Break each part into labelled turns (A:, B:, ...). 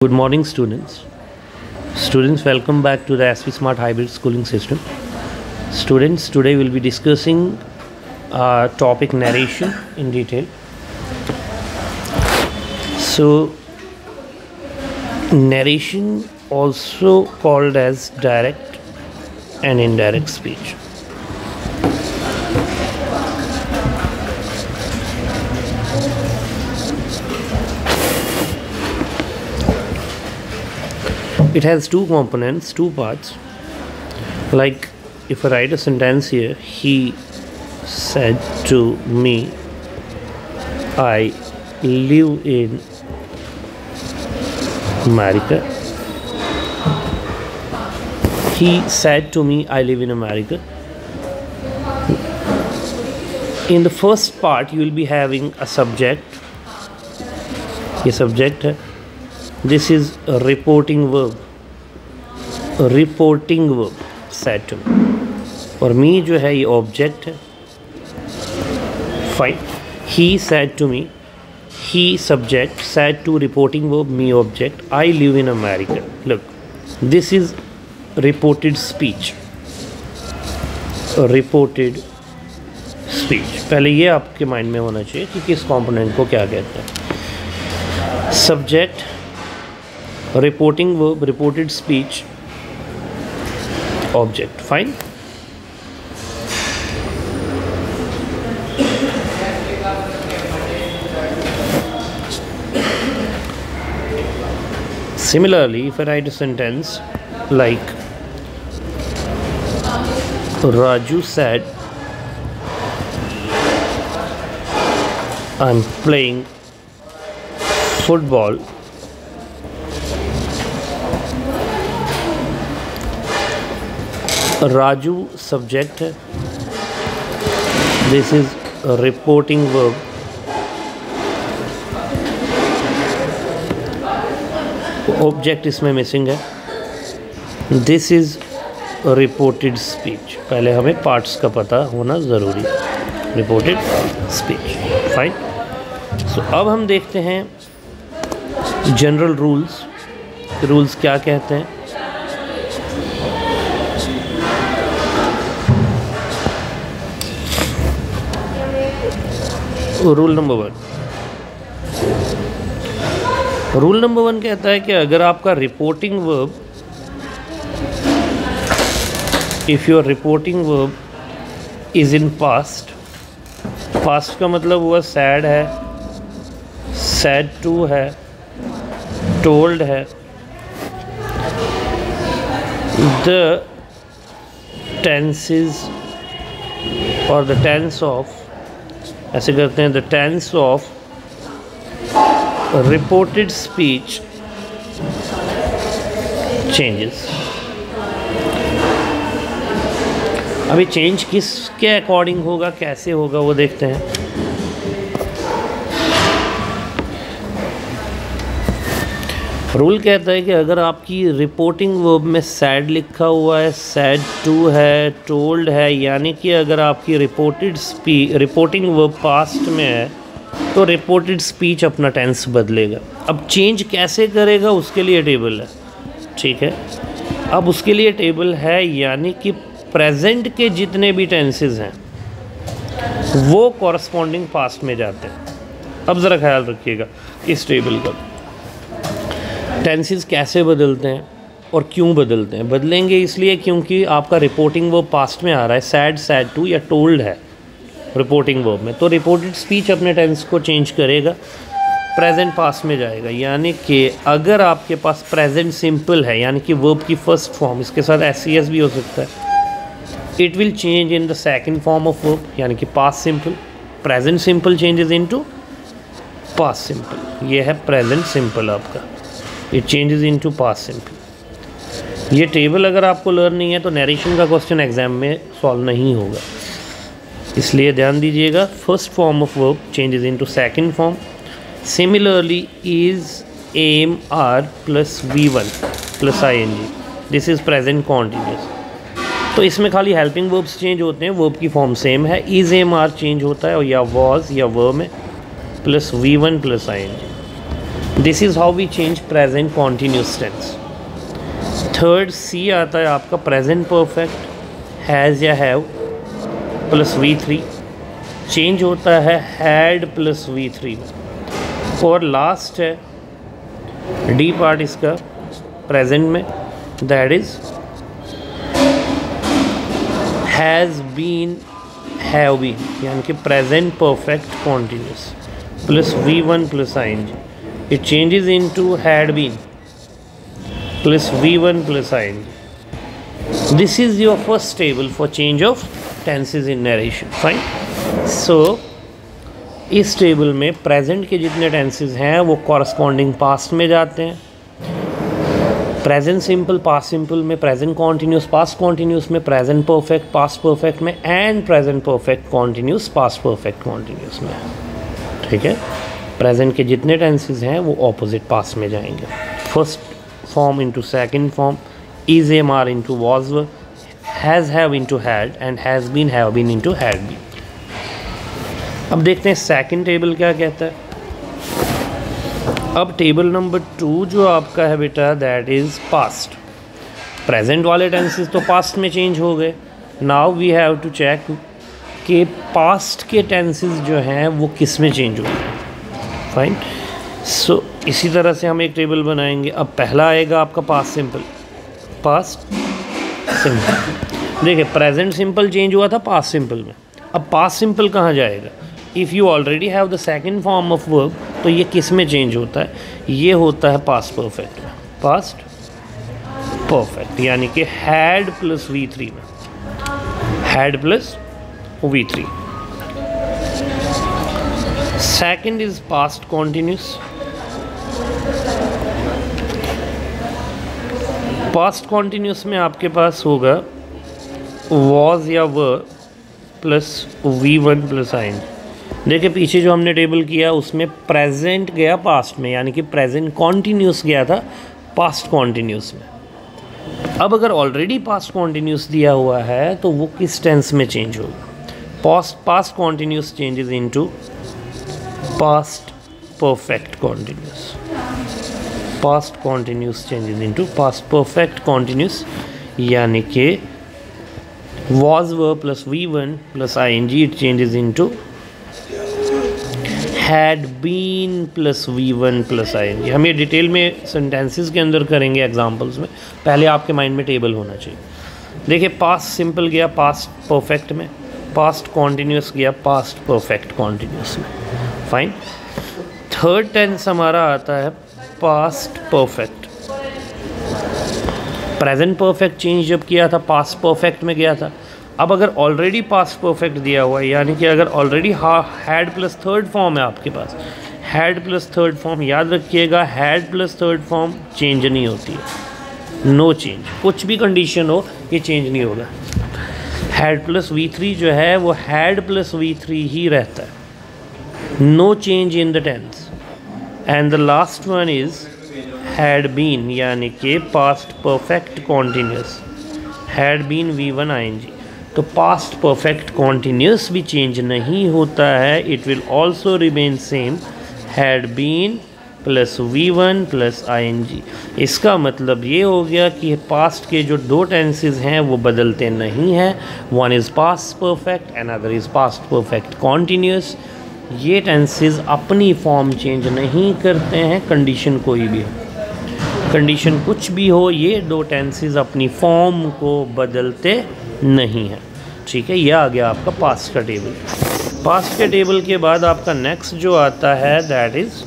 A: Good morning, students. Students, welcome back to the SV Smart Hybrid Schooling System. Students, today we'll be discussing topic narration in detail. So, narration also called as direct and indirect speech. It has two components, two parts. Like if I write a sentence here, he said to me, I live in America. He said to me, I live in America. In the first part, you will be having a subject. ये subject है. This is a reporting verb. Reporting verb said to me. और me जो है ये object है. Fine. He said to me. He subject, said to reporting verb, me object. I live in America. Look, this is reported speech. Reported speech. पहले ये आपके mind में होना चाहिए कि किस कंपोनेंट को क्या कहते हैं. Subject, reporting verb, reported speech, object. Fine. Similarly, if I write a sentence like Raju said, I'm playing football Raju subject है. This is a reporting verb. Object इसमें मिसिंग है. This is a reported speech. पहले हमें parts का पता होना ज़रूरी है. Reported speech. Fine. So अब हम देखते हैं जनरल रूल्स. रूल्स क्या कहते हैं. रूल नंबर 1 कहता है कि अगर आपका reporting verb, if your reporting verb is in past. Past का मतलब हुआ सैड है, सैड टू है, टोल्ड है. द टेंसेस और द टेंस ऑफ, ऐसे करते हैं, the tense of reported speech changes. अभी चेंज किसके अकॉर्डिंग होगा, कैसे होगा, वो देखते हैं. रूल कहता है कि अगर आपकी रिपोर्टिंग वर्ब में सैड लिखा हुआ है, सैड टू है, टोल्ड है, यानी कि अगर आपकी रिपोर्टिंग वर्ब पास्ट में है तो रिपोर्टेड स्पीच अपना टेंस बदलेगा. अब चेंज कैसे करेगा उसके लिए टेबल है. ठीक है, अब उसके लिए टेबल है, यानी कि प्रेजेंट के जितने भी टेंसेस हैं वो कॉरस्पॉन्डिंग पास्ट में जाते हैं. अब ज़रा ख्याल रखिएगा इस टेबल का. टेंसेस कैसे बदलते हैं और क्यों बदलते हैं. बदलेंगे इसलिए क्योंकि आपका रिपोर्टिंग वर्ब पास्ट में आ रहा है, सैड, सैड टू या टोल्ड है रिपोर्टिंग वर्ब में, तो रिपोर्टेड स्पीच अपने टेंस को चेंज करेगा, प्रेजेंट पास्ट में जाएगा. यानी कि अगर आपके पास प्रेजेंट सिंपल है, यानी कि वर्ब की फर्स्ट फॉर्म, इसके साथ एस भी हो सकता है, it will change in the second form of verb, यानी कि past simple. Present simple changes into past simple. ये है प्रेजेंट सिंपल आपका, it changes into past simple. ये टेबल अगर आपको लर्न नहीं है तो नरेशन का क्वेश्चन एग्जाम में सॉल्व नहीं होगा, इसलिए ध्यान दीजिएगा. First form of verb changes into second form. Similarly is, am, are plus V1 plus ING. This is present continuous. तो इसमें खाली हेल्पिंग वर्ब्स चेंज होते हैं, वर्ब की फॉर्म सेम है. इज, एम, आर चेंज होता है, और या वॉज या वर में plus V1 plus ING. This is how we change present continuous tense. Third C आता है आपका प्रेजेंट परफेक्ट हैज़ या हैव प्लस V3 चेंज होता है हैड प्लस V3 में। और लास्ट है डी पार्ट इसका प्रेजेंट में, that is has been have been, यानी कि present perfect continuous plus V1 plus ING, it changes into had been plus V1 plus ING। This is your first table for change of tenses in narration. Fine. So इस table में present के जितने tenses हैं वो corresponding past में जाते हैं। Present simple past simple में, प्रेजेंट कॉन्टीन्यूस पास्ट कॉन्टीन्यूस में, प्रेजेंट परफेक्ट पास्ट परफेक्ट में and present perfect continuous past perfect continuous में। ठीक है, प्रेजेंट के जितने टेंसेस हैं वो ऑपोजिट पास्ट में जाएंगे। First form into second form, is am are into was were, has have into had and has been have been into had been. अब देखते हैं सेकंड टेबल क्या कहता है। अब टेबल नंबर 2 जो आपका है बेटा, दैट इज़ पास्ट। प्रेजेंट वाले टेंसेस तो पास्ट में चेंज हो गए। Now we have to check कि पास्ट के टेंसेस जो हैं वो किस में चेंज हो गए। फाइन। सो इसी तरह से हम एक टेबल बनाएंगे। अब पहला आएगा आपका पास्ट सिंपल। पास्ट सिंपल देखिए, प्रेजेंट सिंपल चेंज हुआ था पास्ट सिंपल में। अब पास्ट सिंपल कहाँ जाएगा? If you already have the second form of verb, तो ये किस में चेंज होता है? ये होता है पास्ट परफेक्ट में। पास्ट परफेक्ट यानी कि हैड प्लस V3 में, had plus V3। Second is past continuous. Past continuous में आपके पास होगा वॉज या वर प्लस V1 प्लस ING। देखिए पीछे जो हमने टेबल किया उसमें प्रेजेंट गया पास्ट में, यानी कि प्रेजेंट कॉन्टिन्यूस गया था पास्ट कॉन्टिन्यूस में। अब अगर ऑलरेडी पास्ट कॉन्टिन्यूस दिया हुआ है तो वो किस टेंस में चेंज होगा? Past continuous changes into past perfect continuous. Past continuous changes into past perfect continuous, यानी कि was verb plus V1 plus ING, it changes into had been plus V1 plus ING। हम ये detail में sentences के अंदर करेंगे examples में, पहले आपके माइंड में टेबल होना चाहिए। देखिए पास्ट सिंपल गया पास्ट परफेक्ट में, पास्ट कॉन्टिन्यूस गया पास्ट परफेक्ट कॉन्टिन्यूस में। फाइन। थर्ड टेंस हमारा आता है past perfect. Present perfect change जब किया था पास्ट परफेक्ट में गया था। अब अगर ऑलरेडी पास्ट परफेक्ट दिया हुआ है, यानी कि अगर already had plus third form है आपके पास, हैड प्लस थर्ड फॉर्म, याद रखिएगा had plus third form change नहीं होती है, नो चेंज। कुछ भी कंडीशन हो ये चेंज नहीं होगा। हैड प्लस V3 जो है वो हैड प्लस V3 ही रहता है, no change in the tense. And the last one is had been, यानी कि past perfect continuous, had been V1 ING। तो पास्ट परफेक्ट कॉन्टिन्यूस भी चेंज नहीं होता है, it will also remain same, had been plus V1 plus ING। इसका मतलब ये हो गया कि पास्ट के जो दो टेंसेस हैं वो बदलते नहीं हैं, one is past perfect and other is past perfect continuous. ये टेंसेस अपनी फॉर्म चेंज नहीं करते हैं, कंडीशन कोई भी हो, कंडीशन कुछ भी हो, ये दो टेंसेस अपनी फॉर्म को बदलते नहीं हैं। ठीक है, ये आ गया आपका पास्ट का टेबल। पास्ट के टेबल के बाद आपका नेक्स्ट जो आता है that is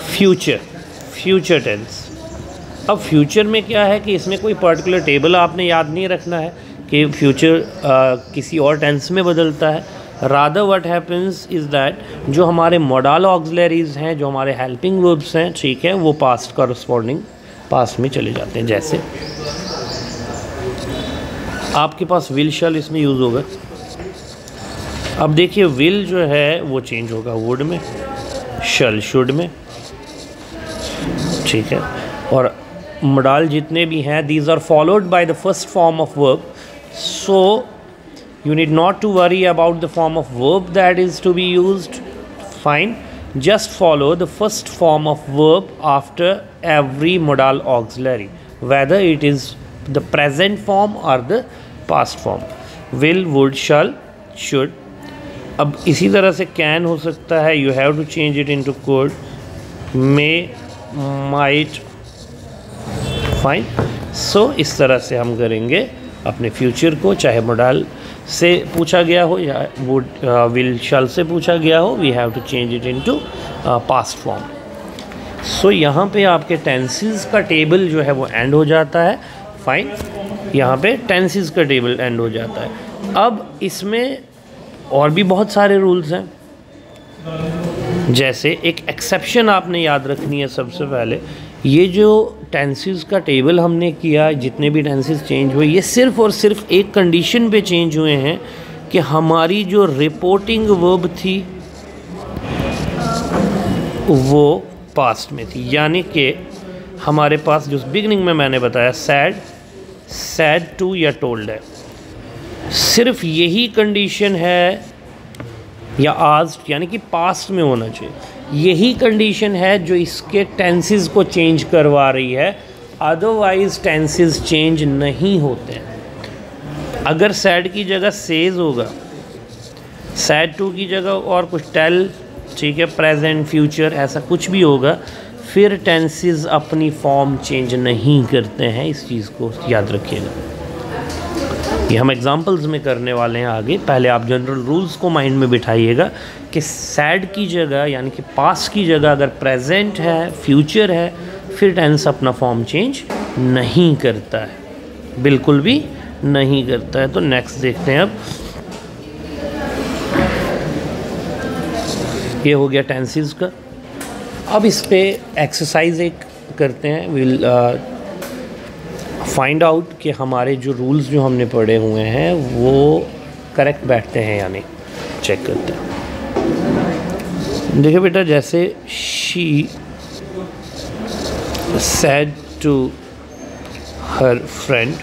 A: future, future tense. अब फ्यूचर में क्या है कि इसमें कोई पर्टिकुलर टेबल आपने याद नहीं रखना है कि फ्यूचर किसी और टेंस में बदलता है। Rather what happens is that जो हमारे मॉडल ऑक्सिलरीज हैं, जो हमारे हेल्पिंग वर्ब्स हैं, ठीक है, वो पास्ट कॉरस्पॉन्डिंग पास्ट में चले जाते हैं। जैसे आपके पास विल शल इसमें यूज़ होगा। अब देखिए विल जो है वो चेंज होगा वुड में, शल शुड में, ठीक है। और मॉडल जितने भी हैं these are followed by the first form of verb, so you need not to worry about the form of verb that is to be used. Fine. just follow the first form of verb after every modal auxiliary, whether it is the present form or the past form. Will, would, shall, should. अब इसी तरह से can हो सकता है, you have to change it into could, may, might, fine. So इस तरह से हम करेंगे अपने फ्यूचर को, चाहे modal से पूछा गया हो या वुड, विल, शल से पूछा गया हो, we have to change it into past form. So यहाँ पे आपके टेंसेस का टेबल जो है वो एंड हो जाता है. फाइन, यहाँ पे टेंसेस का टेबल एंड हो जाता है. अब इसमें और भी बहुत सारे रूल्स हैं, जैसे एक एक्सेप्शन आपने याद रखनी है. सबसे पहले ये जो टेंसेस का टेबल हमने किया, जितने भी टेंसेस चेंज हुए, ये सिर्फ़ और सिर्फ एक कंडीशन पे चेंज हुए हैं कि हमारी जो रिपोर्टिंग वर्ब थी वो पास्ट में थी. यानी कि हमारे पास जो बिगनिंग में मैंने बताया सैड, सैड टू या टोल्ड है, सिर्फ यही कंडीशन है, या आस्क्ड यानी कि पास्ट में होना चाहिए, यही कंडीशन है जो इसके टेंसेस को चेंज करवा रही है. अदरवाइज़ टेंसेस चेंज नहीं होते हैं. अगर सैड की जगह सेज होगा, सैड टू की जगह और कुछ टेल, ठीक है, प्रेजेंट, फ्यूचर, ऐसा कुछ भी होगा, फिर टेंसेस अपनी फॉर्म चेंज नहीं करते हैं. इस चीज़ को याद रखिएगा. ये हम एग्जांपल्स में करने वाले हैं आगे. पहले आप जनरल रूल्स को माइंड में बिठाइएगा कि सैड की जगह यानी कि पास्ट की जगह अगर प्रेजेंट है, फ्यूचर है, फिर टेंस अपना फॉर्म चेंज नहीं करता है, बिल्कुल भी नहीं करता है. तो नेक्स्ट देखते हैं. अब ये हो गया टेंसेस का. अब इस पे एक्सरसाइज एक करते हैं. विल फाइंड आउट कि हमारे जो रूल्स जो हमने पढ़े हुए हैं वो करेक्ट बैठते हैं या नहीं, चेक करते हैं. देखिए बेटा, जैसे she said to her friend,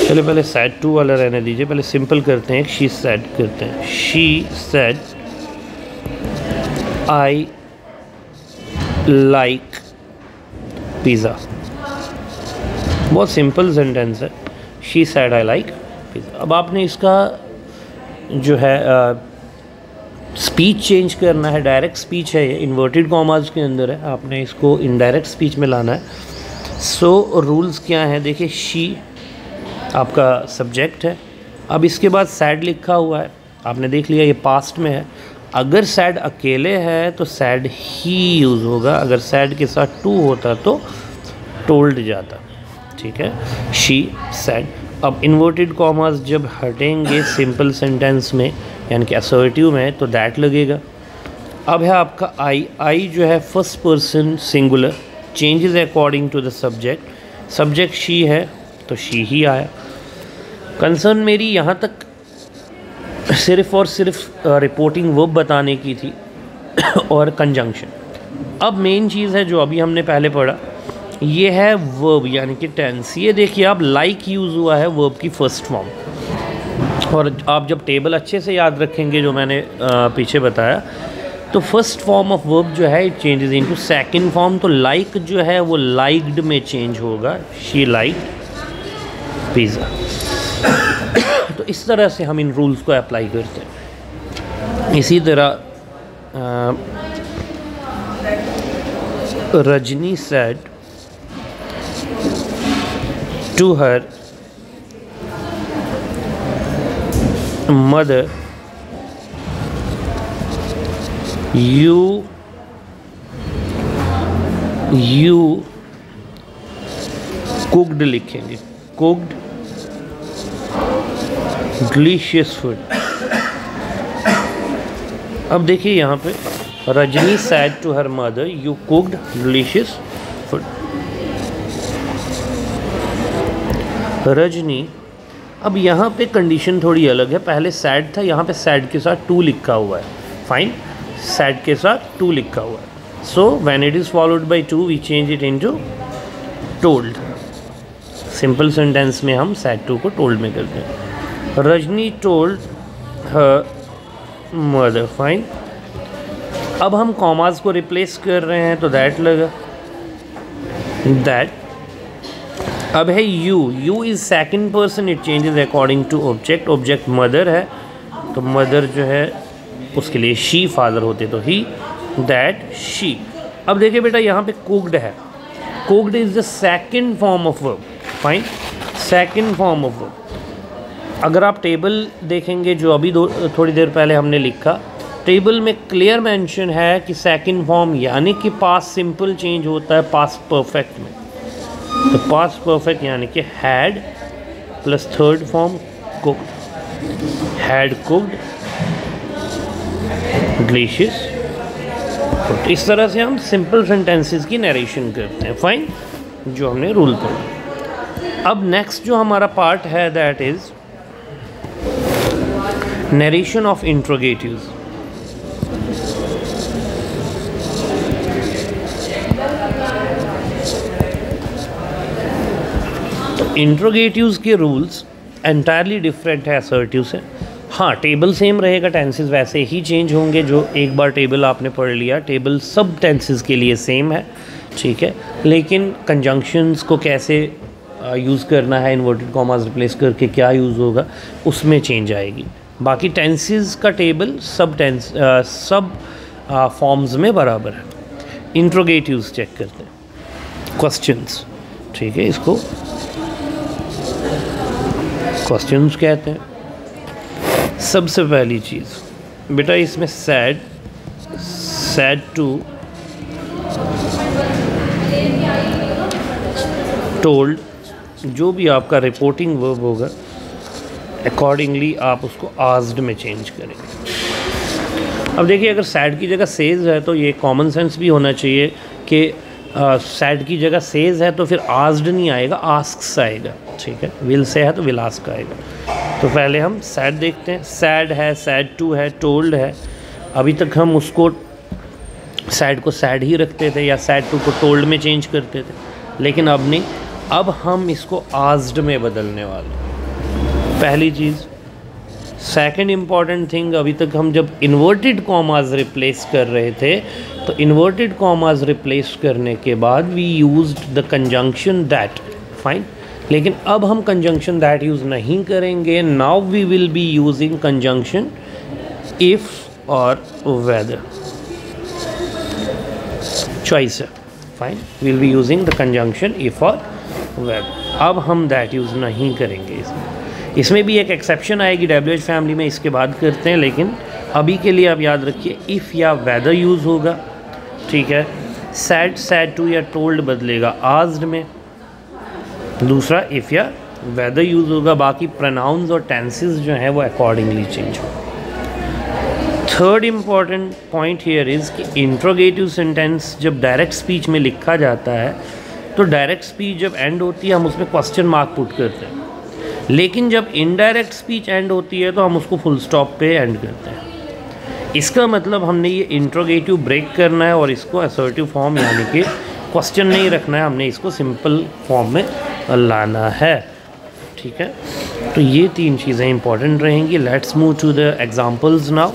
A: चलिए पहले सेड टू वाला रहने दीजिए, पहले सिंपल करते हैं. शी सेड करते हैं. She said I like pizza. बहुत सिंपल सेंटेंस है. She said I like pizza. अब आपने इसका जो है स्पीच चेंज करना है. डायरेक्ट स्पीच है ये, इन्वर्टेड कॉमास के अंदर है, आपने इसको इनडायरेक्ट स्पीच में लाना है. सो रूल्स क्या हैं? देखिए, शी आपका सब्जेक्ट है. अब इसके बाद सैड लिखा हुआ है, आपने देख लिया ये पास्ट में है. अगर सैड अकेले है तो सैड ही यूज़ होगा, अगर सैड के साथ टू होता तो टोल्ड जाता. ठीक है, शी सैड. अब इन्वर्टेड कॉमास जब हटेंगे सिंपल सेंटेंस में यानी कि असर्टिव में, तो दैट लगेगा. अब है आपका आई. आई जो है first person singular, changes according to the subject. Subject she है तो शी ही आया. कंसर्न मेरी यहाँ तक सिर्फ़ और सिर्फ रिपोर्टिंग वर्ब बताने की थी और कंजंक्शन. अब मेन चीज़ है जो अभी हमने पहले पढ़ा, ये है वर्ब यानी कि टेंस. ये देखिए आप, लाइक यूज़ हुआ है वर्ब की फर्स्ट फॉर्म, और आप जब टेबल अच्छे से याद रखेंगे जो मैंने पीछे बताया, तो फर्स्ट फॉर्म ऑफ वर्ब जो है it changes into second form. तो लाइक जो है वो लाइक्ड में चेंज होगा. She liked pizza. तो इस तरह से हम इन रूल्स को अप्लाई करते हैं. इसी तरह Rajni said to her mother, you cooked लिखेंगे, cooked डिलीशियस फूड. अब देखिए यहाँ पे Rajni said to her mother, you cooked delicious food. Rajni, अब यहाँ पे कंडीशन थोड़ी अलग है. पहले सैड था, यहाँ पे सैड के साथ टू लिखा हुआ है. फाइन, सैड के साथ टू लिखा हुआ है. So when it is followed by to we change it into told. Simple sentence में हम सैड टू को टोल्ड में करते हैं. Rajni told her mother. Fine. अब हम कॉमास को रिप्लेस कर रहे हैं तो दैट लगा, दैट। अब है you is second person, it changes according to object. Object mother है तो मदर जो है उसके लिए शी, फादर होते तो ही, दैट शी। अब देखिए बेटा यहाँ पे कुक्ड है, cooked is the second form of verb. Fine, second form of verb. अगर आप टेबल देखेंगे जो अभी थोड़ी देर पहले हमने लिखा, टेबल में क्लियर मेंशन है कि सेकंड फॉर्म यानी कि पास्ट सिंपल चेंज होता है पास्ट परफेक्ट में। तो पास्ट परफेक्ट यानी कि had plus third form cooked, had cooked delicious. इस तरह से हम सिंपल सेंटेंसेस की नरेशन करते हैं। फाइन, जो हमने रूल पढ़ा। अब नेक्स्ट जो हमारा पार्ट है दैट इज नरेशन ऑफ इंट्रोगेटिव्स। इंट्रोगेटिव्स के रूल्स एंटायरली डिफरेंट है असर्टिव से। हाँ, टेबल सेम रहेगा, टेंसेस वैसे ही चेंज होंगे। जो एक बार टेबल आपने पढ़ लिया, टेबल सब टेंसेस के लिए सेम है, ठीक है। लेकिन कंजंक्शंस को कैसे यूज़ करना है, इन्वर्टेड कॉमास रिप्लेस करके क्या यूज़ होगा, उसमें चेंज आएगी। बाकी टेंसेस का टेबल सब फॉर्म्स में बराबर है। इंट्रोगेटिव्स चेक करते हैं, क्वेश्चंस, ठीक है। इसको क्वेश्चंस कहते हैं। सबसे पहली चीज़ बेटा इसमें सैड, सैड टू, टोल्ड, जो भी आपका रिपोर्टिंग वर्ब होगा अकॉर्डिंगली आप उसको आस्क्ड में चेंज करेंगे। अब देखिए अगर सैड की जगह सेज है तो ये कॉमन सेंस भी होना चाहिए कि सैड की जगह सेज है तो फिर आस्क्ड नहीं आएगा, आस्क्स आएगा, ठीक है। विल से है तो विल आस्क आएगा। तो पहले हम सैड देखते हैं। सैड है, सैड टू है, टोल्ड है। अभी तक हम उसको सैड को सैड ही रखते थे या सैड टू को टोल्ड में चेंज करते थे, लेकिन अब नहीं, अब हम इसको आस्क्ड में बदलने वाले। पहली चीज़। सेकंड इम्पॉर्टेंट थिंग, अभी तक हम जब इन्वर्टेड कॉमास रिप्लेस कर रहे थे तो इन्वर्टेड कॉमास रिप्लेस करने के बाद we used the conjunction that. Fine, लेकिन अब हम कंजंक्शन दैट यूज़ नहीं करेंगे। Now we will be using conjunction if और वेदर, चॉइस है। Fine, will be using the conjunction if और वेदर। अब हम दैट यूज़ नहीं करेंगे इसमें भी एक एक्सेप्शन आएगी WH फैमिली में, इसके बाद करते हैं। लेकिन अभी के लिए आप याद रखिए इफ़ या वेदर यूज़ होगा, ठीक है। सैड, सैड टू या टोल्ड बदलेगा आस्क्ड में। दूसरा इफ़ या वेदर यूज़ होगा। बाकी प्रोनाउंस और टेंसेस जो हैं वो अकॉर्डिंगली चेंज हो। Third important point here is कि इंट्रोगेटिव सेंटेंस जब डायरेक्ट स्पीच में लिखा जाता है तो डायरेक्ट स्पीच जब एंड होती है हम उसमें क्वेश्चन मार्क पुट करते हैं, लेकिन जब इनडायरेक्ट स्पीच एंड होती है तो हम उसको फुल स्टॉप पे एंड करते हैं। इसका मतलब हमने ये इंट्रोगेटिव ब्रेक करना है और इसको असर्टिव फॉर्म यानी कि क्वेश्चन नहीं रखना है, हमने इसको सिंपल फॉर्म में लाना है, ठीक है। तो ये तीन चीज़ें इंपॉर्टेंट रहेंगी। Let's move to the examples now.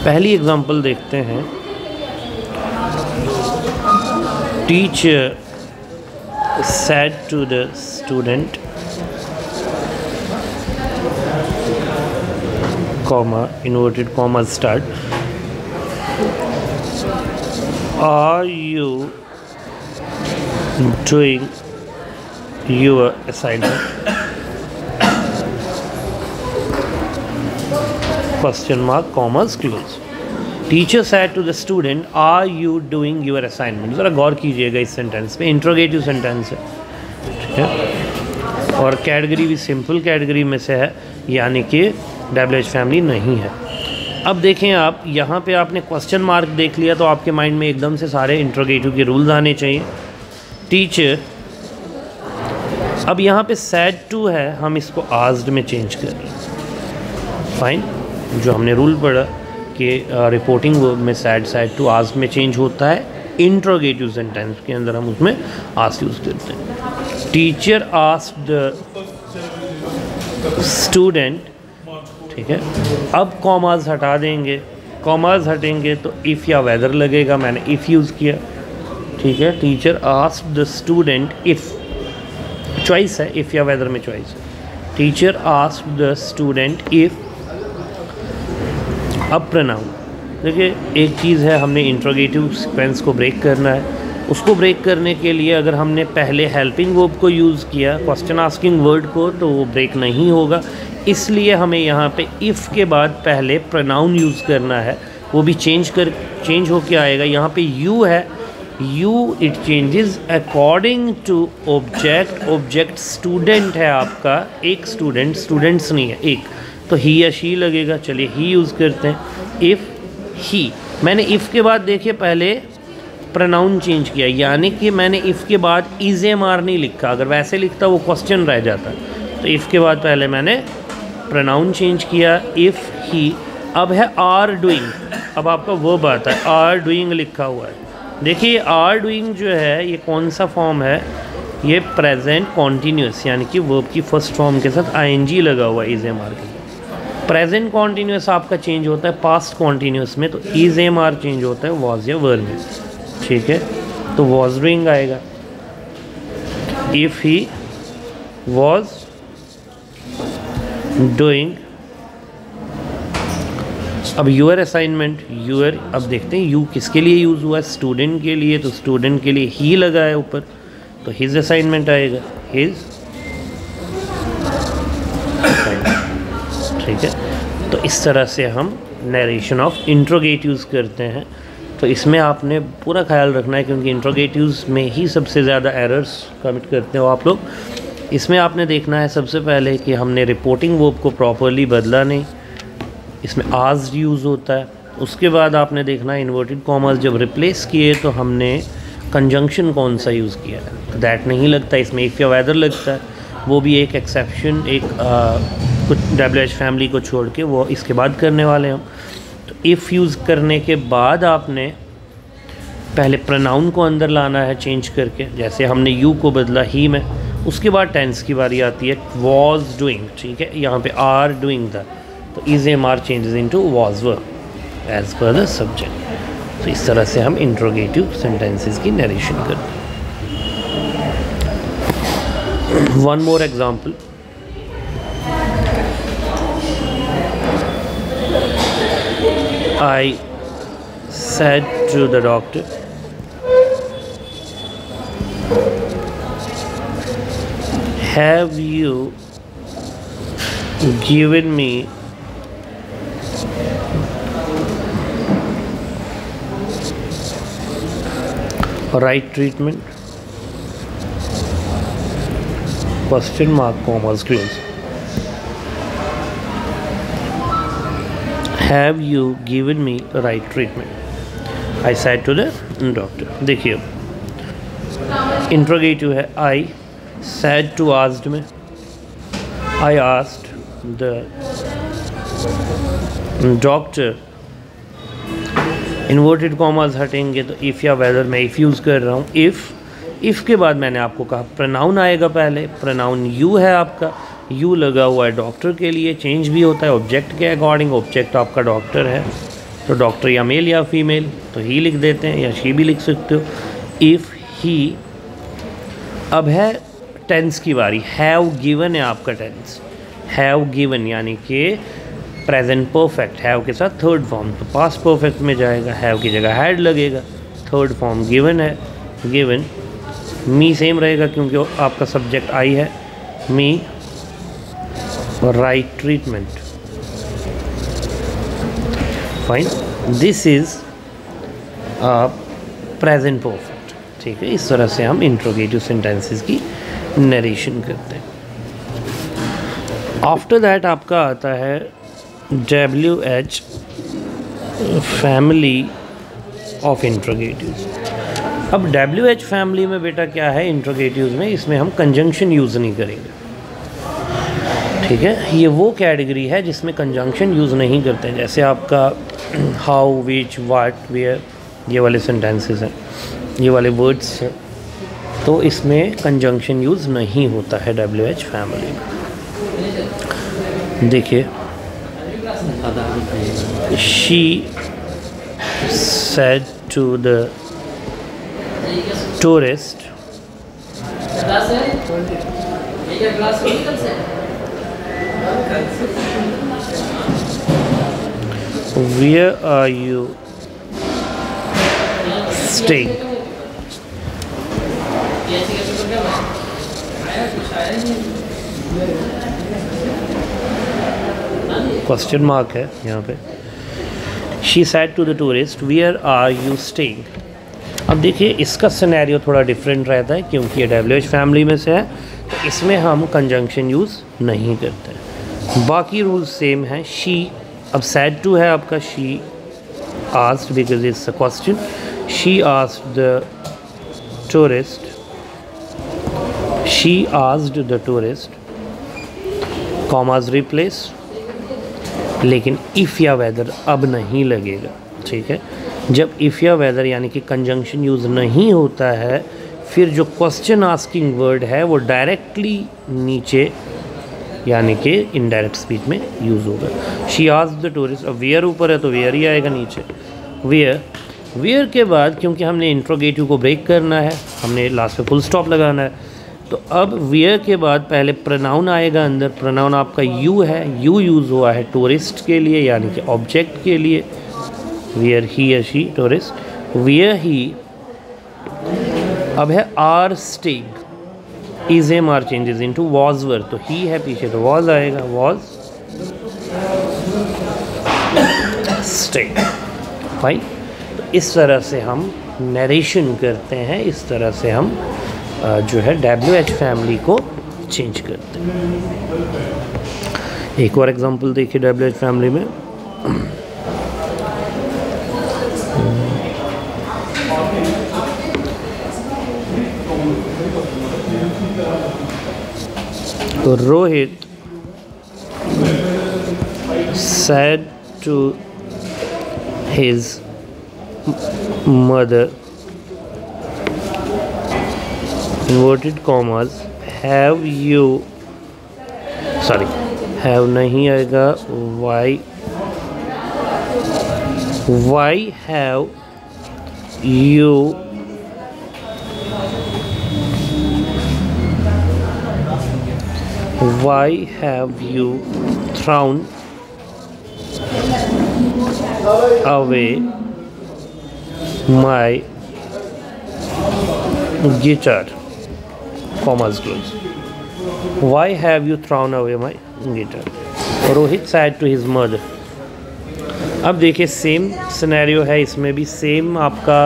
A: पहली एग्जांपल देखते हैं। Teacher said to the student, comma, inverted comma start, are you doing your assignment? Question mark, commas close. Teacher said to the student, are you doing your assignment? ज़रा गौर कीजिएगा इस sentence पे, interrogative sentence है, ठीक है। और category भी simple category में से है, यानी कि WH फैमिली नहीं है। अब देखें आप यहाँ पे आपने क्वेश्चन मार्क देख लिया तो आपके माइंड में एकदम से सारे इंट्रोगेटिव के रूल्स आने चाहिए। टीचर, अब यहाँ पे said to है, हम इसको asked में चेंज कर रहे हैं। फाइन, जो हमने रूल पढ़ा कि रिपोर्टिंग वर्ब में सैड, सैड टू आस्क्ड में चेंज होता है। इंट्रोगेटिव सेंटेंस के अंदर हम उसमें आस्क्ड यूज़ करते हैं। टीचर आस्क्ड द स्टूडेंट, ठीक है। अब कॉमाज हटा देंगे, कॉमाज हटेंगे तो इफ़ या वेदर लगेगा, मैंने इफ़ यूज़ किया, ठीक है। Teacher asked the student if, choice है, इफ़ या वेदर में चॉइस है। Teacher asked the student if, अब प्रोनाउन देखिए, एक चीज़ है, हमने इंट्रोगेटिव सीक्वेंस को ब्रेक करना है। उसको ब्रेक करने के लिए अगर हमने पहले हेल्पिंग वर्ब को यूज़ किया, क्वेश्चन आस्किंग वर्ड को, तो वो ब्रेक नहीं होगा। इसलिए हमें यहाँ पे इफ़ के बाद पहले प्रोनाउन यूज़ करना है, वो भी चेंज होके आएगा। यहाँ पे यू है, you it changes according to object. Object student है आपका, एक स्टूडेंट, स्टूडेंट्स नहीं है एक, तो ही या शी लगेगा। चलिए ही यूज़ करते हैं। इफ़ ही, मैंने इफ़ के बाद देखिए पहले प्रोनाउन चेंज किया, यानी कि मैंने इफ़ के बाद इज़ एम आर नहीं लिखा। अगर वैसे लिखता वो क्वेश्चन रह जाता। तो इफ़ के बाद पहले मैंने प्रोनाउन चेंज किया, इफ़ ही। अब है आर डूइंग, अब आपका वर्ब आता है, आर डूइंग लिखा हुआ है। देखिए आर डूइंग जो है ये कौन सा फॉर्म है, ये प्रेजेंट कॉन्टीन्यूस, यानी कि वर्ब की फर्स्ट फॉर्म के साथ आईएनजी लगा हुआ है इज़ एम आर के। प्रेजेंट कॉन्टीन्यूस आपका चेंज होता है पास्ट कॉन्टीन्यूस में, तो इज़ एम आर चेंज होता है वॉज या वर में, ठीक है। तो वॉज डूइंग आएगा, इफ़ ही वॉज डूइंग। अब यूअर असाइनमेंट, यूअर, अब देखते हैं यू किसके लिए यूज़ हुआ है, स्टूडेंट के लिए, तो स्टूडेंट के लिए ही लगा है ऊपर, तो हिज असाइनमेंट आएगा, हिज, ठीक है। तो इस तरह से हम नरेशन ऑफ इंट्रोगेटिव्स करते हैं। तो इसमें आपने पूरा ख्याल रखना है, क्योंकि इंट्रोगेटिव्स में ही सबसे ज़्यादा एरर्स कमिट करते हो आप लोग। इसमें आपने देखना है सबसे पहले कि हमने रिपोर्टिंग वर्ब को प्रॉपरली बदला नहीं, इसमें आस्क्ड यूज़ होता है। उसके बाद आपने देखना है इन्वर्टेड कॉमर्स जब रिप्लेस किए तो हमने कंजंक्शन कौन सा यूज़ किया है, तो दैट नहीं लगता, इसमें इफ़ या वेदर लगता है। वो भी एक एक्सेप्शन, एक कुछ WH फैमिली को छोड़ के, वो इसके बाद करने वाले हम। तो इफ़ यूज़ करने के बाद आपने पहले प्रोनाउन को अंदर लाना है चेंज करके, जैसे हमने यू को बदला ही में। उसके बाद टेंस की बारी आती है, वॉज डूइंग, ठीक है। यहाँ पे आर डूइंग था, तो is am are changes into was were as per the subject. तो इस तरह से हम इंट्रोगेटिव सेंटेंसेस की नरेशन करते हैं। One more example, I said to the doctor, have you given me right treatment? Question mark, comma, screens. Have you given me the right treatment? I said to the doctor. देखिए interrogative है, I said to asked में, I asked the doctor। Inverted commas हटेंगे तो if या weather में if use कर रहा हूँ। इफ़ के बाद मैंने आपको कहा प्रोनाउन आएगा, पहले प्रोनाउन यू है आपका, यू लगा हुआ है डॉक्टर के लिए, चेंज भी होता है ऑब्जेक्ट के अकॉर्डिंग। ऑब्जेक्ट आपका डॉक्टर है, तो डॉक्टर या मेल या फीमेल, तो ही लिख देते हैं, या शी भी लिख सकते हो। इफ़ ही, अब है टेंस की बारी, हैव गिवन है आपका टेंस, हैव गिवन यानी कि प्रेजेंट परफेक्ट, हैव के साथ थर्ड फॉर्म, तो पास्ट परफेक्ट में जाएगा, हैव की जगह हैड लगेगा। थर्ड फॉर्म गिवन है, गिवन। मी सेम रहेगा क्योंकि आपका सब्जेक्ट आई है, me right treatment, fine. This is present perfect, ठीक है। इस तरह से हम इंट्रोगेटिव सेंटेंसेस की नरेशन करते हैं। आफ्टर दैट आपका आता है WH फैमिली ऑफ इंट्रोगेटिव्स। अब WH फैमिली में बेटा क्या है इंट्रोगेटिव्स में, इसमें हम कंजंक्शन यूज़ नहीं करेंगे, ठीक है। ये वो कैटेगरी है जिसमें कंजंक्शन यूज़ नहीं करते हैं, जैसे आपका हाउ, विच, वाट, वेयर, ये वाले सेंटेंसेस हैं, ये वाले वर्ड्स हैं, तो इसमें कंजंक्शन यूज़ नहीं होता है WH फैमिली में। देखिए she said to the tourist, where are you staying? Question mark है यहाँ पे। She said to the tourist, where are you staying? अब देखिए इसका सिनेरियो थोड़ा डिफरेंट रहता है क्योंकि ये WH फैमिली में से है, तो इसमें हम कंजंक्शन यूज़ नहीं करते। बाकी रूल्स सेम हैं। शी, अब said to है आपका, she asked because it's a question. She asked the tourist, she asked the tourist, commas replace, लेकिन इफ़ या वेदर अब नहीं लगेगा, ठीक है। जब इफ़ या वेदर यानी कि कंजंक्शन यूज़ नहीं होता है, फिर जो क्वेश्चन आस्किंग वर्ड है वो डायरेक्टली नीचे यानी कि इनडायरेक्ट स्पीच में यूज़ होगा। शी आस्क्ड द टूरिस्ट, अब वेयर ऊपर है तो वेयर ही आएगा नीचे। वेयर के बाद क्योंकि हमने इंट्रोगेटिव को ब्रेक करना है, हमने लास्ट पे फुल स्टॉप लगाना है, तो अब वेयर के बाद पहले प्रोनाउन आएगा अंदर। प्रोनाउन आपका यू है, यू यूज़ हुआ है टूरिस्ट के लिए यानी कि ऑब्जेक्ट के लिए। वेयर ही या शी टूरिस्ट, वेयर ही। अब है are staying, is am are changes into was were, तो ही है पीछे तो वॉज आएगा, वॉज स्टेइंग। फाइन। तो इस तरह से हम नरेशन करते हैं, इस तरह से हम जो है WH फैमिली को चेंज करते हैं। एक और एग्जांपल देखिए WH फैमिली में। तो Rohit said to his mother, inverted commas, have नहीं आएगा, why have you thrown away my guitar, commas close. Why have you thrown away my guitar? Rohit said to his mother. अब देखिए सेम सिनेरियो है, इसमें भी same आपका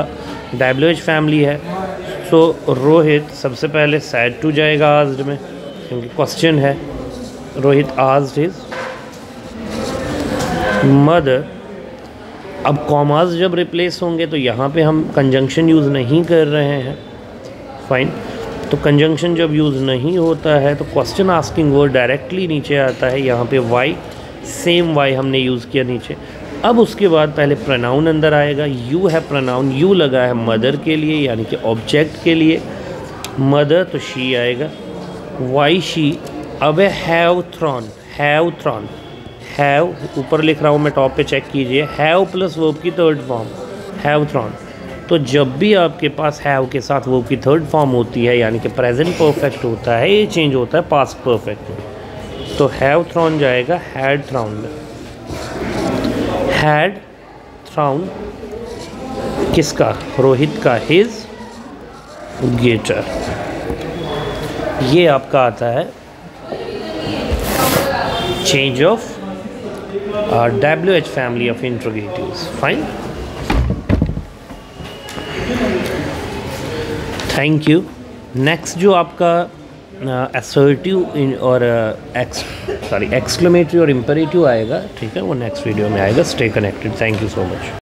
A: WH फैमिली है। तो रोहित सबसे पहले said to जाएगा asked में क्योंकि क्वेश्चन है। Rohit asked his mother। अब कॉमास जब रिप्लेस होंगे तो यहाँ पे हम कंजंक्शन यूज़ नहीं कर रहे हैं। फाइन। तो कंजंक्शन जब यूज़ नहीं होता है तो क्वेश्चन आस्किंग वर्ड डायरेक्टली नीचे आता है। यहाँ पे वाई, सेम वाई हमने यूज़ किया नीचे। अब उसके बाद पहले प्रोनाउन अंदर आएगा। यू है प्रोनाउन, यू लगा है मदर के लिए यानी कि ऑब्जेक्ट के लिए। मदर तो शी आएगा, वाई शी। अब है हैव थ्रॉन, हैव ऊपर लिख रहा हूँ मैं, टॉप पे चेक कीजिए। हैव प्लस वर्ब की थर्ड फॉर्म, हैव थ्रॉन। तो जब भी आपके पास हैव के साथ वर्ब की थर्ड फॉर्म होती है यानी कि प्रेजेंट परफेक्ट होता है, ये चेंज होता है पास्ट परफेक्ट में। तो हैव थ्रॉन जाएगा हैड थ्रॉन में। हैड थ्रॉन किसका? रोहित का, हिज गिटार। ये आपका आता है change of WH family of interrogatives. Fine. Thank you. Next जो आपका assertive और exclamatory और imperative आएगा, ठीक है, वो नेक्स्ट वीडियो में आएगा। Stay connected. Thank you so much.